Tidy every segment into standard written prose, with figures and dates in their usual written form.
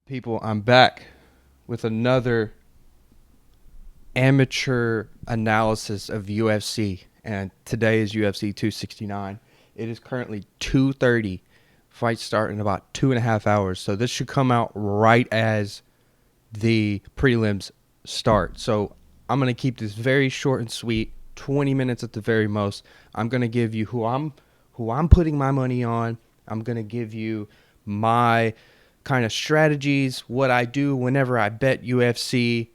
People, I'm back with another amateur analysis of UFC, and today is UFC 269. It is currently 2:30. Fight start in about 2.5 hours, so this should come out right as the prelims start. So I'm gonna keep this very short and sweet, 20 minutes at the very most. I'm gonna give you who I'm putting my money on. I'm gonna give you my kind of strategies, what I do whenever I bet UFC.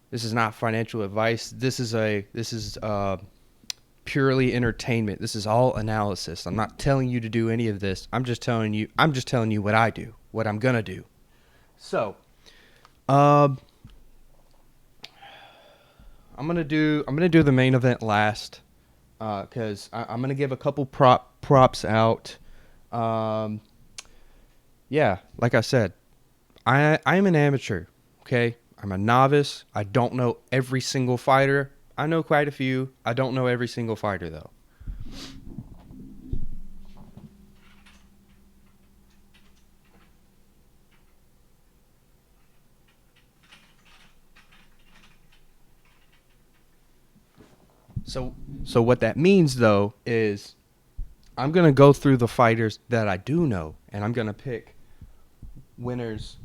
This is not financial advice. This is purely entertainment. This is all analysis. I'm not telling you to do any of this. I'm just telling you what I do, what I'm gonna do. So, um, I'm gonna do the main event last, because I'm gonna give a couple props out. Um, yeah, like I said, I'm an amateur. Okay, I'm a novice. I don't know every single fighter. I know quite a few. I don't know every single fighter though. So so what that means though is I'm gonna go through the fighters that I do know, and I'm gonna pick winners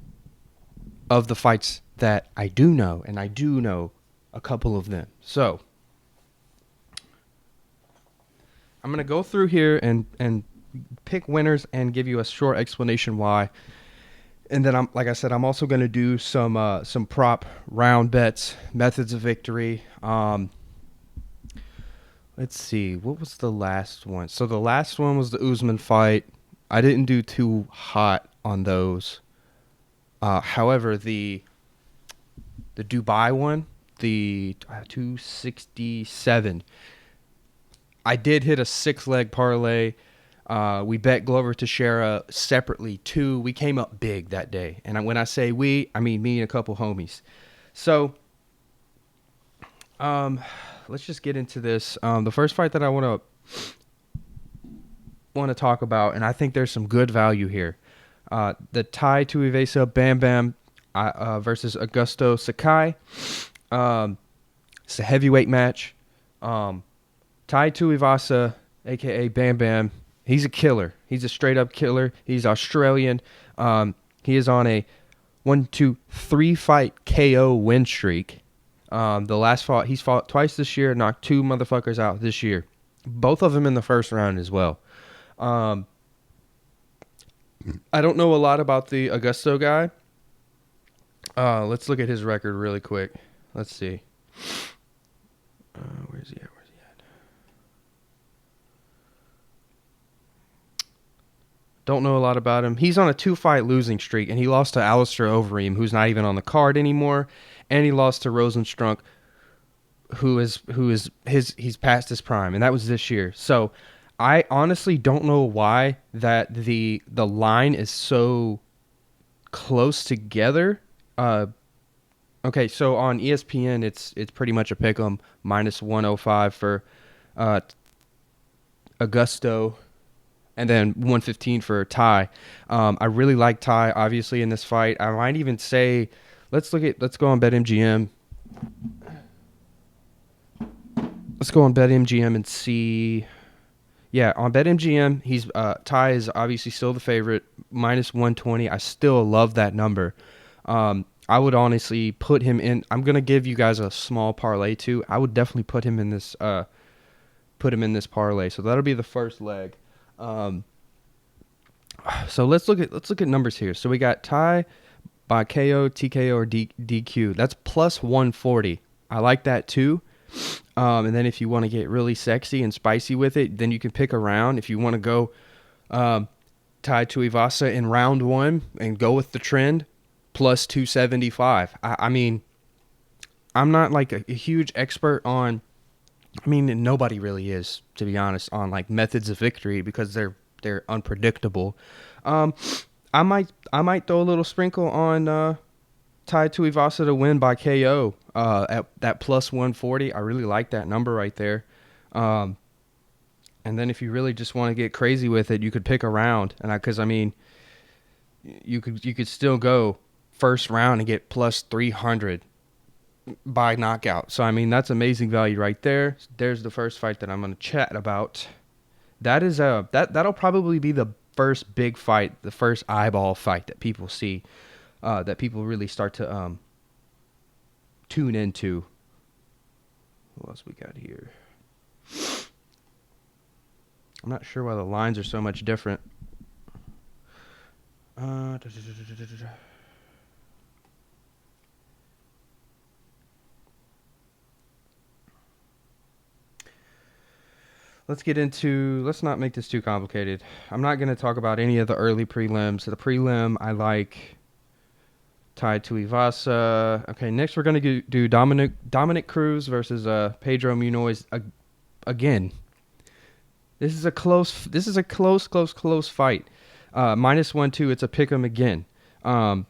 of the fights that I do know, and I do know a couple of them. So I'm gonna go through here and pick winners and give you a short explanation why. And then I'm like I said, I'm also gonna do some prop round bets, methods of victory. Let's see, what was the last one? So the last one was the Usman fight. I didn't do too hot on those. However, the Dubai one, the 267. I did hit a 6 leg parlay. We bet Glover Teixeira separately too. We came up big that day, and when I say we, I mean me and a couple homies. So, um, let's just get into this. The first fight that I want to talk about, and I think there's some good value here. The Tai Tuivasa Bam Bam versus Augusto Sakai. It's a heavyweight match. Um, Tai Tuivasa, aka Bam Bam, he's a killer. He's a straight up killer. He's Australian. He is on a 1, 2, 3 fight KO win streak. The last fought, he's fought twice this year, knocked two motherfuckers out this year. Both of them in the first round as well. Um, I don't know a lot about the Augusto guy. Let's look at his record really quick. Let's see. Where's he at? Where's he at? Don't know a lot about him. He's on a 2 fight losing streak, and he lost to Alistair Overeem, who's not even on the card anymore, and he lost to Rosenstruck, he's past his prime, and that was this year. So I honestly don't know why that the line is so close together. Okay, so on ESPN, it's pretty much a pick 'em -105 for uh, Augusto, and then 115 for Ty. I really like Ty, obviously, in this fight. I might even say, let's go on BetMGM. Let's go on BetMGM and see. Yeah, on BetMGM, he's Ty is obviously still the favorite, -120. I still love that number. I would honestly put him in. I'm gonna give you guys a small parlay too. I would definitely put him in this parlay. So that'll be the first leg. Um, so let's look at numbers here. So we got Ty by KO, TKO, or DQ. That's +140. I like that too. And then if you want to get really sexy and spicy with it, then you can pick a round. If you want to go Tai Tuivasa in round one and go with the trend, +275. I mean, I'm not like a huge expert on. I mean, nobody really is, to be honest, on like methods of victory because they're unpredictable. Um, I might throw a little sprinkle on Tai Tuivasa to win by KO at that +140. I really like that number right there. Um, and then if you really just want to get crazy with it, you could pick a round, and because I mean, you could still go first round and get plus 300 by knockout. So I mean, that's amazing value right there. There's the first fight that I'm going to chat about. That'll probably be the first big fight, the first eyeball fight that people see, that people really start to tune into. What else we got here? I'm not sure why the lines are so much different. Let's not make this too complicated. I'm not going to talk about any of the early prelims. The prelim, I like Tai Tuivasa. Okay, next we're going to do Dominic Cruz versus Pedro Munoz again. This is a close fight. -1-2, it's a pick'em again. The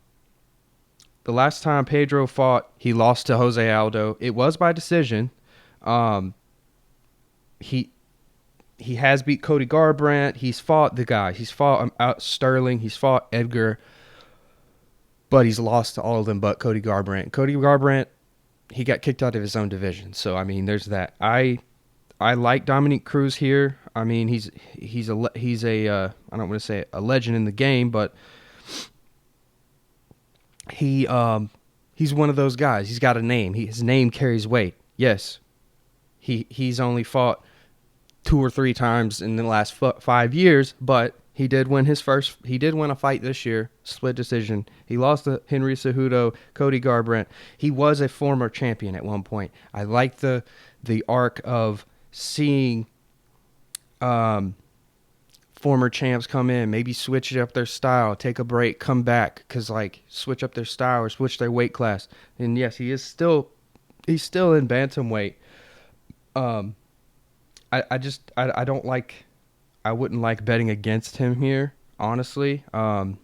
last time Pedro fought, he lost to Jose Aldo. It was by decision. He has beat Cody Garbrandt. He's fought the guy. He's fought Sterling. He's fought Edgar. But he's lost to all of them but Cody Garbrandt. Cody Garbrandt, he got kicked out of his own division. So, I mean, there's that. I like Dominic Cruz here. I mean, he's a I don't want to say a legend in the game, but he's one of those guys. He's got a name. His name carries weight. Yes, he's only fought 2 or 3 times in the last 5 years, but he did win a fight this year, split decision. He lost to Henry Cejudo, Cody Garbrandt. He was a former champion at one point. I like the arc of seeing former champs come in, maybe switch up their style, take a break, come back, because like switch up their style or switch their weight class. And yes, he's still in bantamweight. I wouldn't like betting against him here, honestly. Honestly,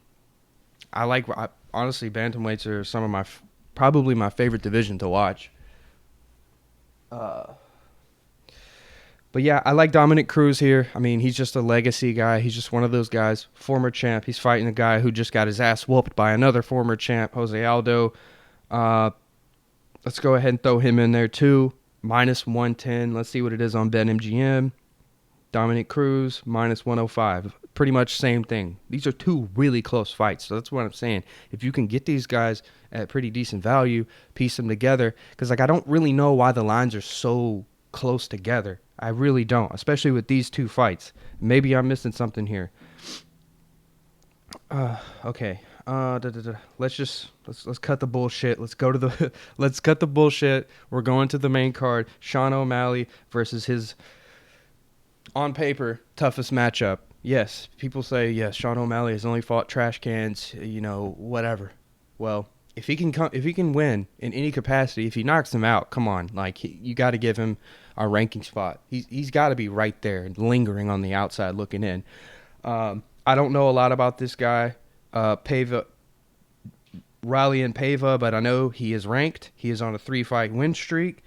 bantamweights are some of probably my favorite division to watch. But yeah, I like Dominic Cruz here. I mean, he's just a legacy guy. He's just one of those guys, former champ. He's fighting a guy who just got his ass whooped by another former champ, Jose Aldo. Let's go ahead and throw him in there too. -110. Let's see what it is on BetMGM. Dominic Cruz, -105. Pretty much same thing. These are 2 really close fights. So that's what I'm saying. If you can get these guys at pretty decent value, piece them together. Because like I don't really know why the lines are so close together. I really don't, especially with these 2 fights. Maybe I'm missing something here. Okay. Let's cut the bullshit. Let's cut the bullshit. We're going to the main card. Sean O'Malley versus his, on paper, toughest matchup. Yes, people say yes. Sean O'Malley has only fought trash cans. Whatever. Well, if he can win in any capacity, if he knocks him out, come on, like you got to give him a ranking spot. He's got to be right there, lingering on the outside, looking in. I don't know a lot about this guy, Raleigh and Paiva, but I know he is ranked. He is on a 3-fight win streak.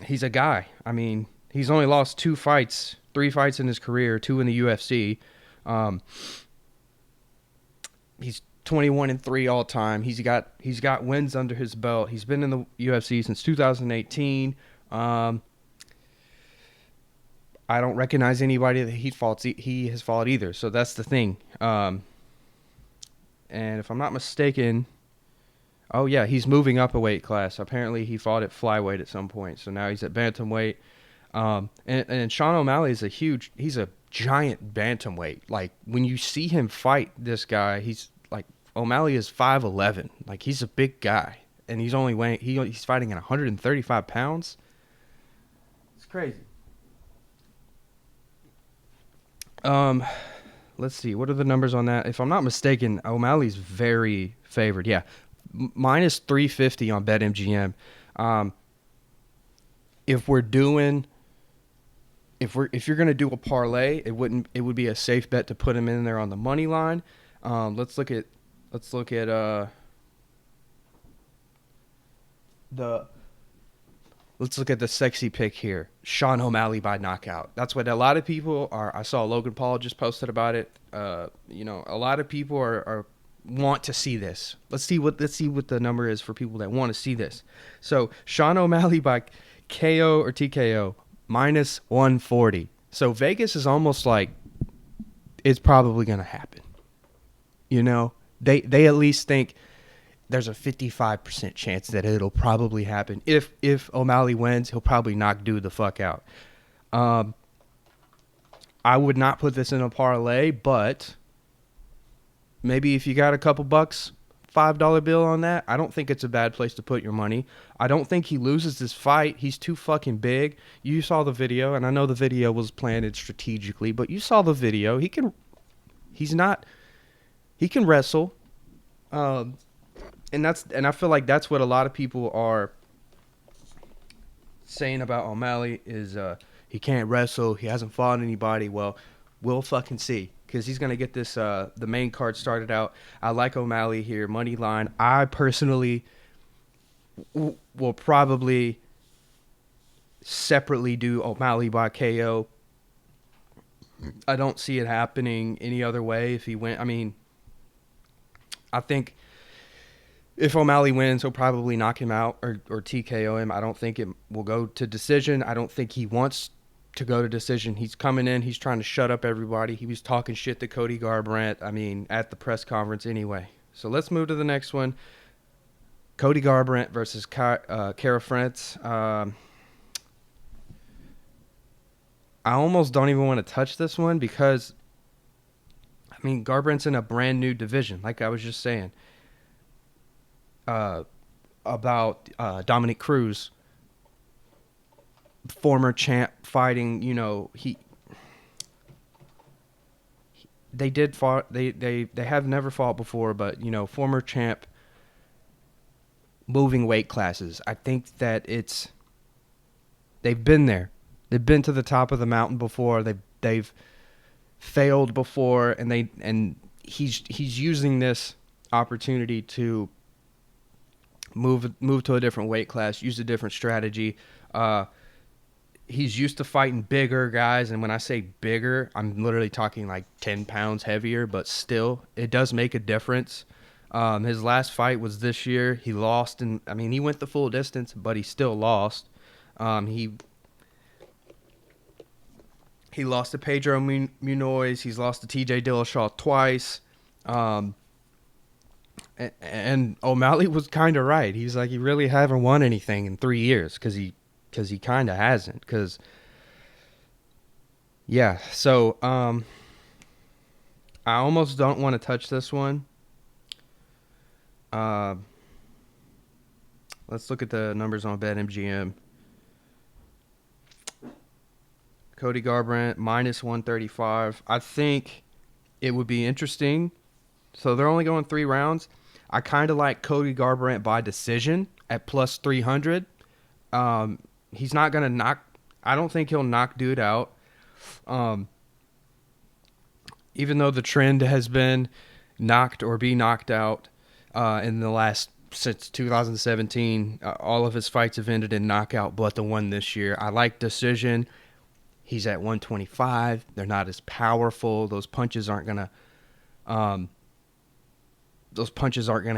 He's a guy. I mean, he's only lost 3 fights in his career, 2 in the UFC. He's 21-3 all time. He's got wins under his belt. He's been in the UFC since 2018. I don't recognize anybody that he has fought either. So that's the thing. And if I'm not mistaken, oh yeah, he's moving up a weight class. Apparently he fought at flyweight at some point. So now he's at bantamweight. And Sean O'Malley is he's a giant bantamweight. Like when you see him fight this guy, O'Malley is 5'11". Like he's a big guy, and he's fighting at 135 pounds. It's crazy. Let's see. What are the numbers on that? If I'm not mistaken, O'Malley's very favored. Yeah, -350 on BetMGM. If you're gonna do a parlay, it would be a safe bet to put him in there on the money line. Let's look at the Let's look at the sexy pick here. Sean O'Malley by knockout. That's what a lot of people are. I saw Logan Paul just posted about it. A lot of people are want to see this. Let's see what the number is for people that want to see this. So Sean O'Malley by KO or TKO minus 140. So Vegas is almost like it's probably going to happen. They at least think there's a 55% chance that it'll probably happen. If O'Malley wins, he'll probably knock dude the fuck out. I would not put this in a parlay, but maybe if you got a couple bucks, $5 bill on that, I don't think it's a bad place to put your money. I don't think he loses this fight. He's too fucking big. You saw the video, and I know the video was planned strategically, but you saw the video. He can wrestle. And I feel like that's what a lot of people are saying about O'Malley is he can't wrestle. He hasn't fought anybody. Well, we'll fucking see because he's gonna get this the main card started out. I like O'Malley here, money line. I personally will probably separately do O'Malley by KO. I don't see it happening any other way if he went. I mean, I think if O'Malley wins, he'll probably knock him out or TKO him. I don't think it will go to decision. I don't think he wants to go to decision. He's coming in. He's trying to shut up everybody. He was talking shit to Cody Garbrandt, at the press conference anyway. So let's move to the next one. Cody Garbrandt versus Kara France. I almost don't even want to touch this one because, Garbrandt's in a brand new division, like I was just saying. About Dominic Cruz, former champ fighting. They have never fought before, but former champ moving weight classes. I think that they've been there. They've been to the top of the mountain before. They've failed before, and he's using this opportunity to move to a different weight class, use a different strategy. He's used to fighting bigger guys, and when I say bigger, I'm literally talking like 10 pounds heavier, but still, it does make a difference. His last fight was this year. He lost, and he went the full distance, but he still lost. He lost to Pedro Munoz. He's lost to TJ Dillashaw twice. And O'Malley was kind of right. He's like, he really haven't won anything in 3 years because he kind of hasn't. So I almost don't want to touch this one. Let's look at the numbers on BetMGM. Cody Garbrandt minus 135. I think it would be interesting. So they're only going 3 rounds. I kind of like Cody Garbrandt by decision at plus 300. He's not going to knock. I don't think he'll knock dude out. Even though the trend has been knocked or be knocked out in the last, since 2017, all of his fights have ended in knockout, but the one this year. I like decision. He's at 125. They're not as powerful. Those punches aren't going to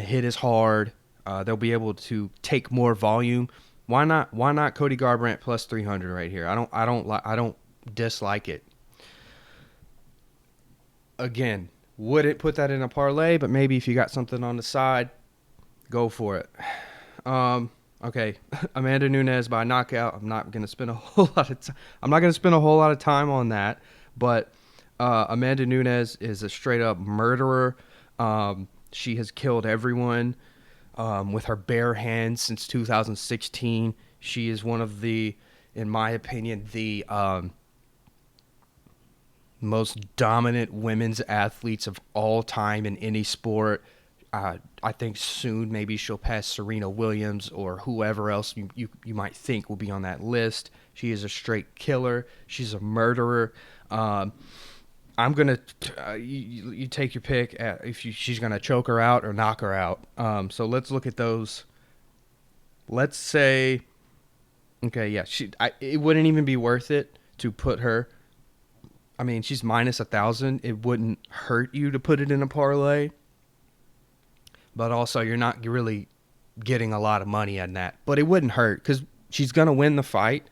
hit as hard. They'll be able to take more volume. Why not Cody Garbrandt plus 300 right here? I don't dislike it. Again, wouldn't put that in a parlay, but maybe if you got something on the side, go for it. Okay, Amanda Nunes by knockout. I'm not going to spend a whole lot of time on that, but Amanda Nunes is a straight up murderer. She has killed everyone with her bare hands since 2016. She is one of the, in my opinion, the most dominant women's athletes of all time in any sport. I think soon maybe she'll pass Serena Williams or whoever else you might think will be on that list. She is a straight killer. She's a murderer. I'm going to you take your pick if she's going to choke her out or knock her out. So let's look at those. Let's say Okay, yeah, it wouldn't even be worth it to put her. I mean, she's minus 1,000. It wouldn't hurt you to put it in a parlay, but also you're not really getting a lot of money on that. But it wouldn't hurt because she's gonna win the fight,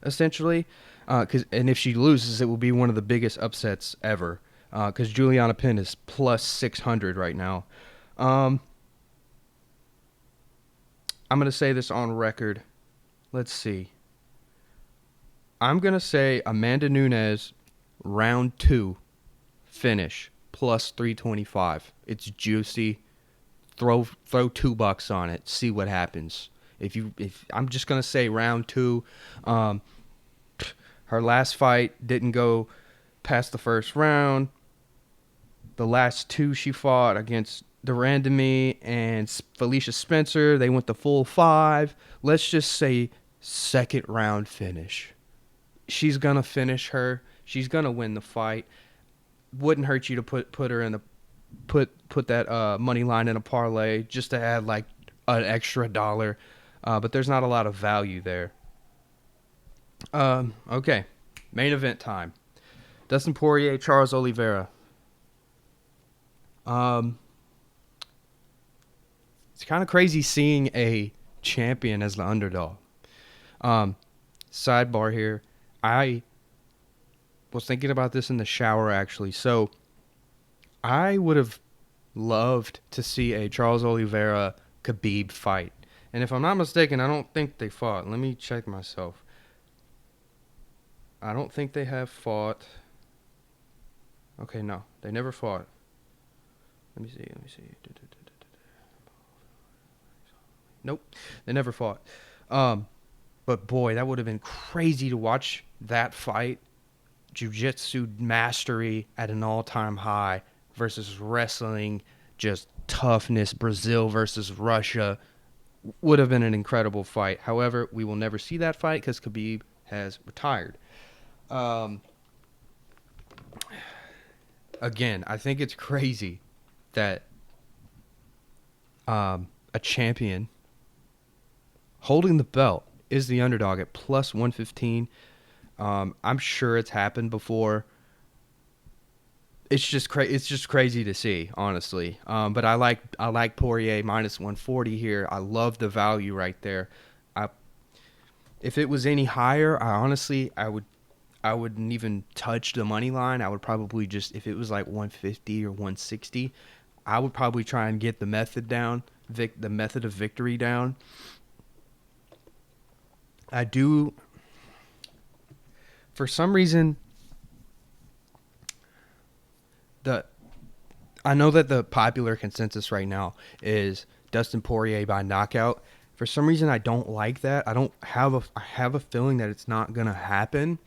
essentially. And if she loses, it will be one of the biggest upsets ever. Because Juliana Penn is plus 600 right now. Um, I'm gonna say this on record. Let's see. I'm gonna say Amanda Nunes, round 2, finish plus 325. It's juicy. Throw $2 on it. See what happens. If I'm just gonna say round 2. Um, her last fight didn't go past the first round. The last 2 she fought against Durandamy and Felicia Spencer, they went the full 5. Let's just say second round finish. She's gonna finish her. She's gonna win the fight. Wouldn't hurt you to put her in a put that money line in a parlay just to add like an extra dollar. But there's not a lot of value there. Okay, main event time. Dustin Poirier, Charles Oliveira. Um, it's kind of crazy seeing a champion as the underdog. Um, Sidebar here. I was thinking about this in the shower actually. So I would have loved to see a Charles Oliveira Khabib fight. And if I'm not mistaken, I don't think they fought. Let me check myself. I don't think they have fought. Okay, no. They never fought. Let me see. Nope. They never fought. But boy, that would have been crazy to watch that fight. Jiu-jitsu mastery at an all-time high versus wrestling, just toughness. Brazil versus Russia would have been an incredible fight. However, we will never see that fight because Khabib has retired. Again, I think it's crazy that a champion holding the belt is the underdog at plus 115. I'm sure it's happened before. It's just crazy to see, honestly. But I like Poirier minus 140 here. I love the value right there. If it was any higher, I wouldn't even touch the money line. I would probably just, if it was like 150 or 160, I would probably try and get the method down, the method of victory down. I do, for some reason, I know that the popular consensus right now is Dustin Poirier by knockout. For some reason, I don't like that. I have a feeling that it's not gonna happen.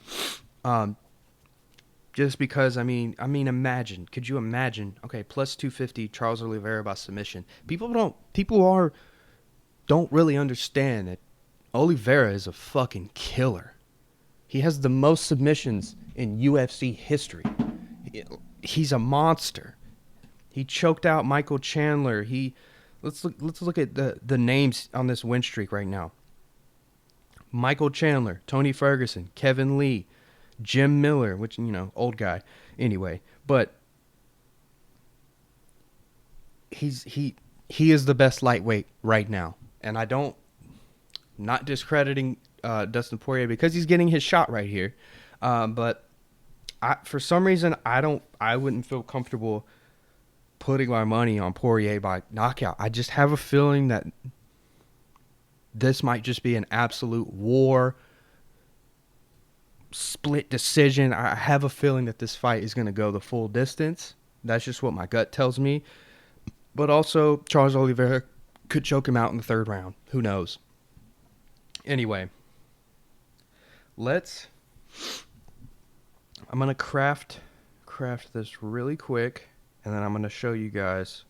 Just because imagine. Could you imagine? Okay, plus 250 Charles Oliveira by submission. Don't really understand that Oliveira is a fucking killer. He has the most submissions in UFC history. He's a monster. He choked out Michael Chandler. Let's look at the names on this win streak right now. Michael Chandler, Tony Ferguson, Kevin Lee, Jim Miller, which old guy. Anyway, but he is the best lightweight right now, and not discrediting Dustin Poirier because he's getting his shot right here, but for some reason I wouldn't feel comfortable putting my money on Poirier by knockout. I just have a feeling that this might just be an absolute war, split decision. I have a feeling that this fight is going to go the full distance. That's just what my gut tells me. But also, Charles Oliveira could choke him out in the third round. Who knows? Anyway, I'm going to craft this really quick, and then I'm going to show you guys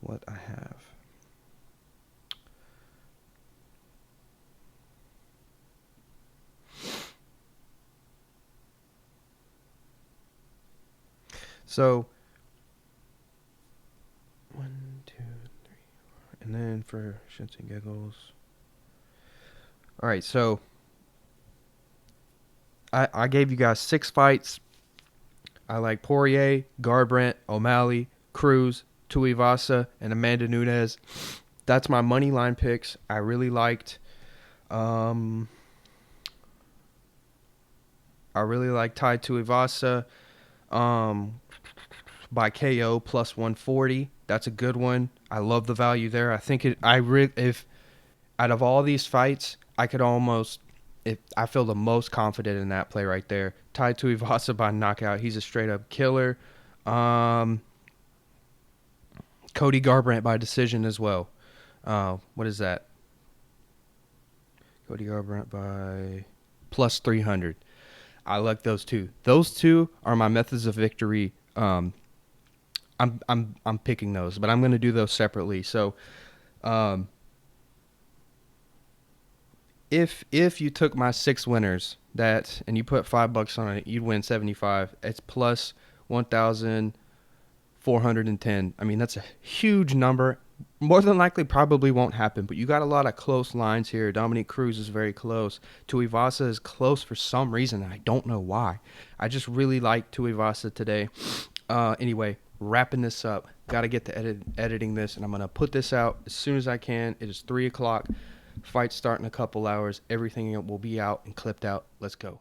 what I have. So, 1, 2, 3, 4, and then for shits and giggles, All right, so I gave you guys 6 fights. I like Poirier, Garbrandt, O'Malley, Cruz, Tuivasa, and Amanda Nunes. That's my money line picks. I really liked. Um, I really like Tai Tuivasa. Um, by KO plus 140. That's a good one. I love the value there. I think it. If out of all these fights, I could almost. If I feel the most confident in that play right there. Tai Tuivasa by knockout. He's a straight up killer. Um, Cody Garbrandt by decision as well. What is that? Cody Garbrandt by plus 300. I like those two. Those two are my methods of victory. I'm picking those, but I'm going to do those separately. So, um, if you took my 6 winners and you put $5 on it, you'd win 75. It's plus 1,410. I mean, that's a huge number. More than likely, probably won't happen. But you got a lot of close lines here. Dominique Cruz is very close. Tuivasa is close for some reason. I don't know why. I just really like Tuivasa today. Anyway, wrapping this up. Got to get to editing this, and I'm going to put this out as soon as I can. It is 3 o'clock. Fight start in a couple hours. Everything will be out and clipped out. Let's go.